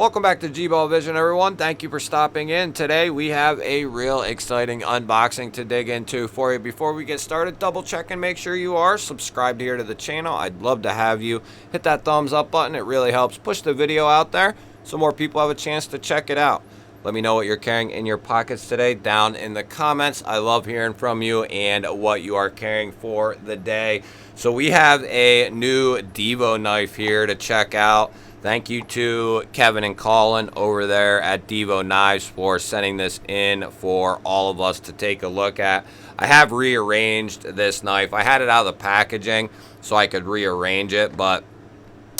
Welcome back to G-Ball Vision, everyone. Thank you for stopping in. Today we have a real exciting unboxing to dig into for you. Before we get started, double check and make sure you are subscribed here to the channel. I'd love to have you hit that thumbs up button. It really helps push the video out there so more people have a chance to check it out. Let me know what you're carrying in your pockets today down in the comments. I love hearing from you and what you are carrying for the day. So we have a new Divo knife here to check out. Thank you to Kevin and Colin over there at Divo Knives for sending this in for all of us to take a look at. I have rearranged this knife. I had it out of the packaging so I could rearrange it, but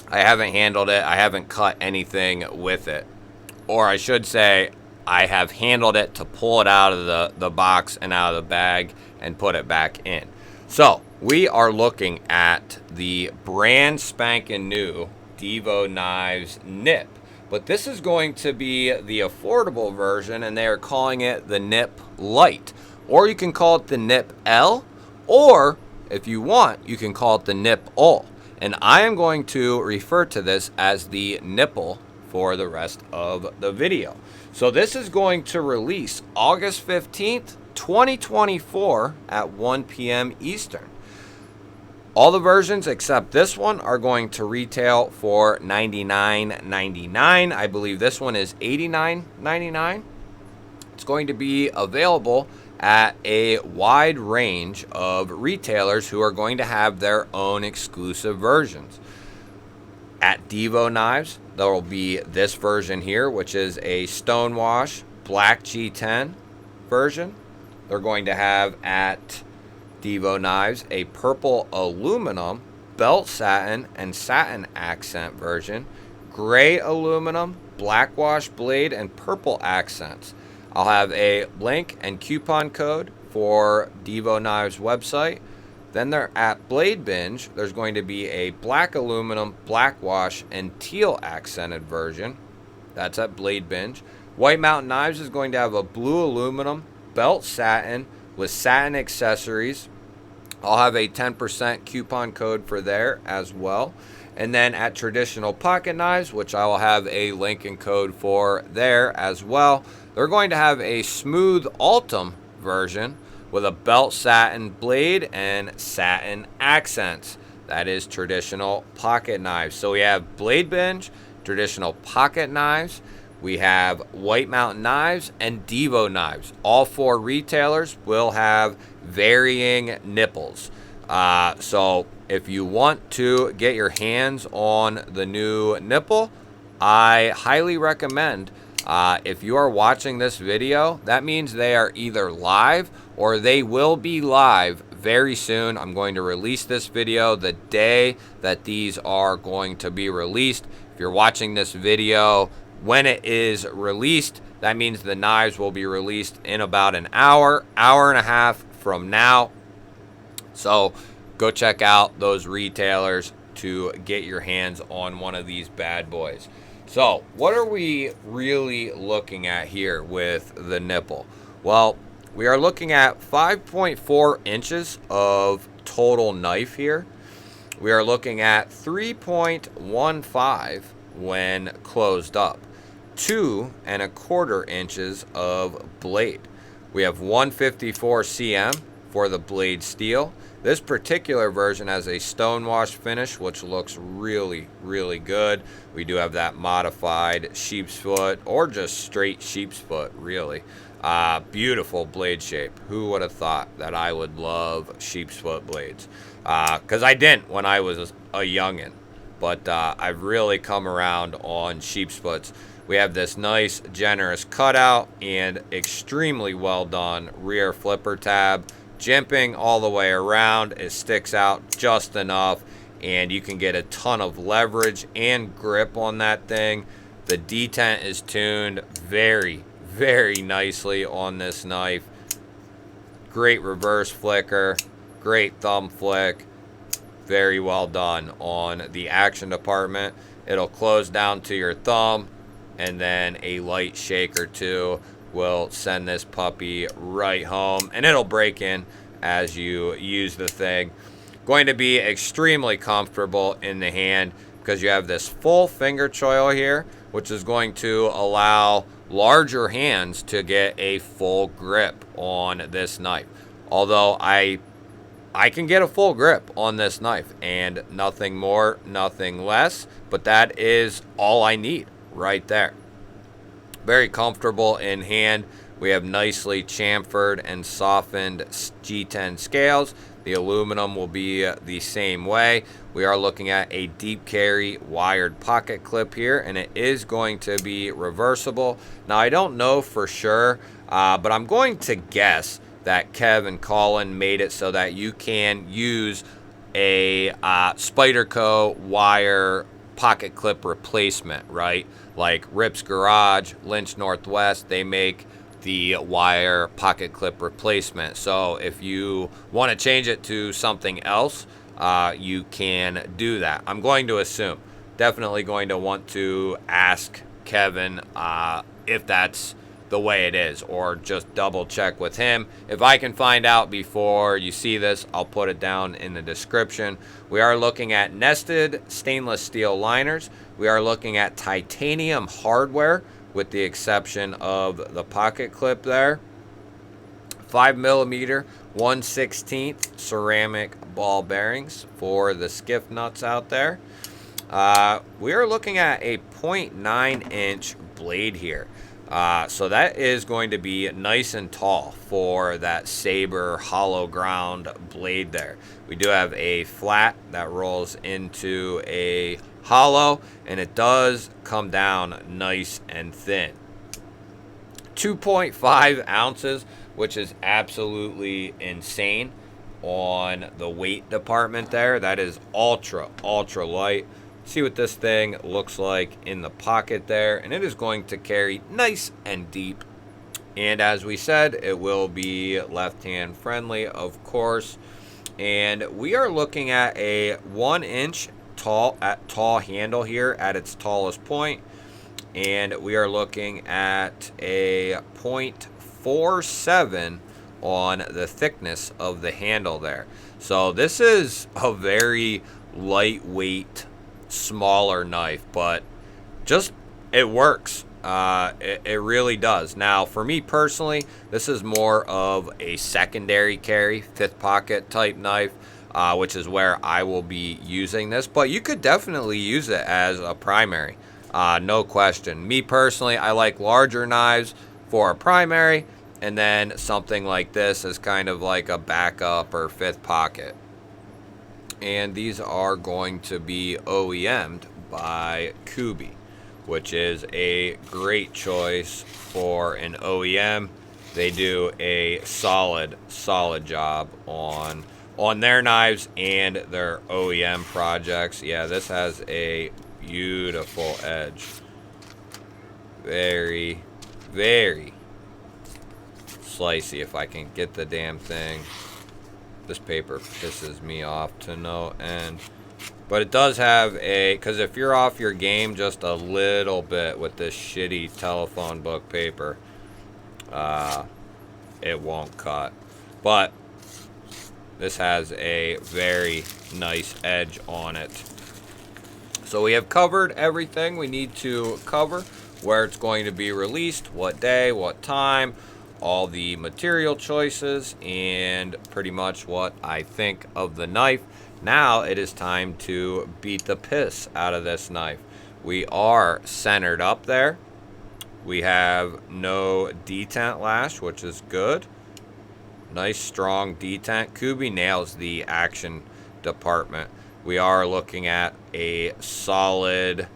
I haven't handled it. I haven't cut anything with it. Or I should say, I have handled it to pull it out of the box and out of the bag and put it back in. So we are looking at the brand spanking new Divo Knives NipL, but this is going to be the affordable version, and they are calling it the NipLite, or you can call it the NipL, or if you want, you can call it the NipL. And I am going to refer to this as the NipL for the rest of the video. So this is going to release August 15th, 2024 at 1 p.m. Eastern. All the versions except this one are going to retail for $99.99. I believe this one is $89.99. It's going to be available at a wide range of retailers who are going to have their own exclusive versions. At Divo Knives, there will be this version here, which is a Stonewash Black G10 version. They're going to have at Divo Knives a purple aluminum belt satin and satin accent version, gray aluminum, black wash blade, and purple accents. I'll have a link and coupon code for Divo Knives website. Then they're at Blade Binge. There's going to be a black aluminum, black wash, and teal accented version. That's at Blade Binge. White Mountain Knives is going to have a blue aluminum belt satin with satin accessories. I'll have a 10% coupon code for there as well. And then at Traditional Pocket Knives, which I will have a link and code for there as well, they're going to have a smooth Ultim version with a belt satin blade and satin accents. That is Traditional Pocket Knives. So we have Blade Binge, Traditional Pocket Knives, we have White Mountain Knives, and Divo Knives. All four retailers will have varying NipLs. So if you want to get your hands on the new NipL, I highly recommend, if you are watching this video, that means they are either live or they will be live very soon. I'm going to release this video the day that these are going to be released. If you're watching this video when it is released, that means the knives will be released in about an hour and a half from now. So go check out those retailers to get your hands on one of these bad boys. So what are we really looking at here with the NipL? Well, we are looking at 5.4 inches of total knife here. We are looking at 3.15 when closed up. 2.25 inches of blade. We have 154 cm for the blade steel. This particular version has a stonewash finish, which looks really, really good. We do have that modified sheep's foot, or just straight sheep's foot, really. Beautiful blade shape. Who would have thought that I would love sheep's foot blades? Because I didn't when I was a youngin'. But I've really come around on sheep's foots. We have this nice, generous cutout and extremely well done rear flipper tab. Jimping all the way around. It sticks out just enough, and you can get a ton of leverage and grip on that thing. The detent is tuned very, very nicely on this knife. Great reverse flicker, great thumb flick. Very well done on the action department. It'll close down to your thumb, and then a light shake or two will send this puppy right home, and it'll break in as you use the thing. Going to be extremely comfortable in the hand because you have this full finger choil here which is going to allow larger hands to get a full grip on this knife. Although I can get a full grip on this knife, and nothing more, nothing less, but that is all I need right there. Very comfortable in hand. We have nicely chamfered and softened G10 scales. The aluminum will be the same way. We are looking at a deep carry wired pocket clip here, and it is going to be reversible. Now, I don't know for sure, but I'm going to guess that Kev and Colin made it so that you can use a Spyderco wire pocket clip replacement, right? Like Rip's Garage, Lynch Northwest, they make the wire pocket clip replacement. So if you want to change it to something else, you can do that. I'm going to assume, definitely going to want to ask Kevin if that's the way it is, or just double check with him. If I can find out before you see this, I'll put it down in the description. We are looking at nested stainless steel liners. We are looking at titanium hardware, with the exception of the pocket clip there. 5mm 1/16 ceramic ball bearings for the skiff nuts out there. We are looking at a 0.9 inch blade here. So that is going to be nice and tall for that Saber hollow ground blade there. We do have a flat that rolls into a hollow, and it does come down nice and thin. 2.5 ounces, which is absolutely insane on the weight department there. That is ultra light. See what this thing looks like in the pocket there, and it is going to carry nice and deep. And as we said, it will be left hand friendly, of course. And we are looking at a 1 inch tall handle here at its tallest point, and we are looking at a 0.47 on the thickness of the handle there. So this is a very lightweight, smaller knife, but just it works. It really does. Now, for me personally, this is more of a secondary carry, fifth pocket type knife, which is where I will be using this. But you could definitely use it as a primary, no question. Me personally, I like larger knives for a primary, and then something like this is kind of like a backup or fifth pocket. And these are going to be OEM'd by Kubey, which is a great choice for an OEM. They do a solid job on their knives and their OEM projects. Yeah, this has a beautiful edge. Very slicey. If I can get the damn thing. This paper pisses me off to no end. But it does have a, because if you're off your game just a little bit with this shitty telephone book paper, it won't cut. But this has a very nice edge on it. So we have covered everything we need to cover, where it's going to be released, what day, what time, all the material choices, and pretty much what I think of the knife. Now it is time to beat the piss out of this knife. We are centered up there. We have no detent lash, which is good. Nice strong detent. Kubey nails the action department. We are looking at a solid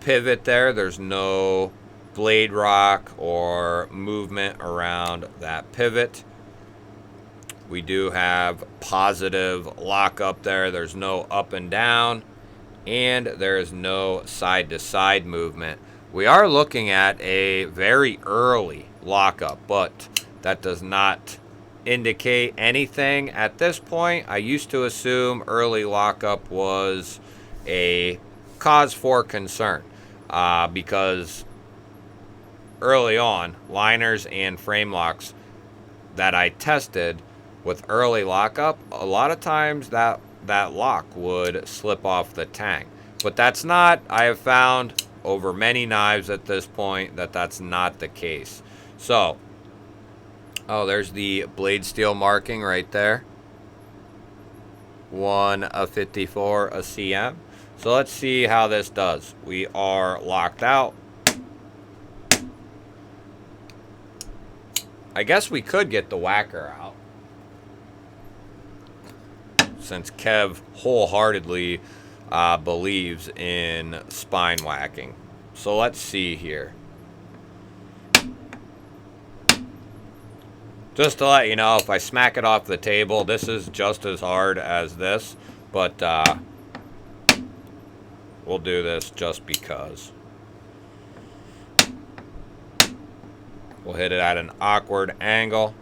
pivot there. There's no blade rock or movement around that pivot. We do have positive lock up there. There's no up and down, and there is no side to side movement. We are looking at a very early lockup, but that does not indicate anything at this point. I used to assume early lockup was a cause for concern, because early on, liners and frame locks that I tested with early lockup, a lot of times that lock would slip off the tang. But that's not, I have found, over many knives at this point that that's not the case. So, oh, there's the blade steel marking right there. 1/54 a cm. So let's see how this does. We are locked out. I guess we could get the whacker out, since Kev wholeheartedly believes in spine whacking. So let's see here. Just to let you know, if I smack it off the table, this is just as hard as this, but we'll do this just because. We'll hit it at an awkward angle.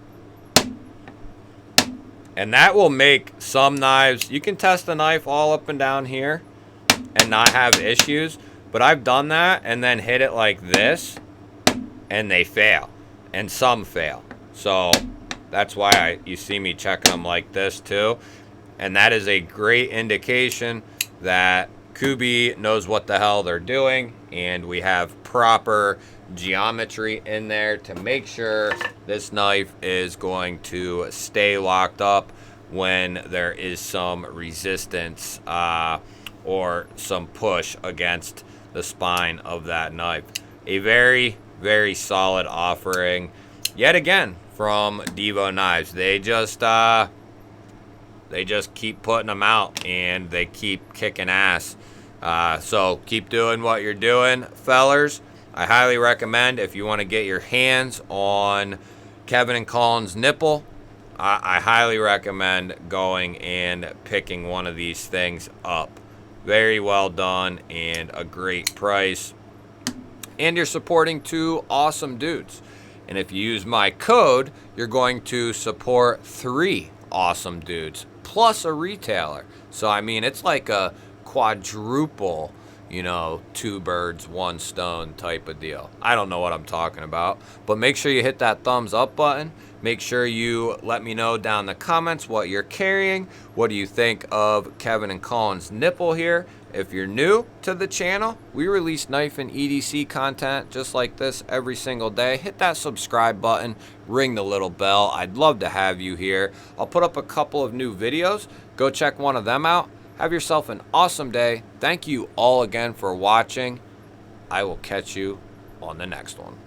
And that will make some knives, you can test the knife all up and down here and not have issues, but I've done that and then hit it like this and they fail, and some fail. So that's why you see me checking them like this too. And that is a great indication that Kubey knows what the hell they're doing, and we have proper geometry in there to make sure this knife is going to stay locked up when there is some resistance or some push against the spine of that knife. A very, very solid offering yet again from Divo Knives. They just keep putting them out and they keep kicking ass. So keep doing what you're doing, fellers. I highly recommend, if you want to get your hands on Kevin and Colin's NipL, I highly recommend going and picking one of these things up. Very well done and a great price. And you're supporting two awesome dudes. And if you use my code, you're going to support 3 awesome dudes, plus a retailer. So, I mean, it's like a quadruple, you know, 2 birds, 1 stone type of deal. I don't know what I'm talking about, but make sure you hit that thumbs up button. Make sure you let me know down in the comments what you're carrying. What do you think of Kevin and Colin's NipL here? If you're new to the channel, we release knife and EDC content just like this every single day. Hit that subscribe button, ring the little bell. I'd love to have you here. I'll put up a couple of new videos. Go check one of them out. Have yourself an awesome day. Thank you all again for watching. I will catch you on the next one.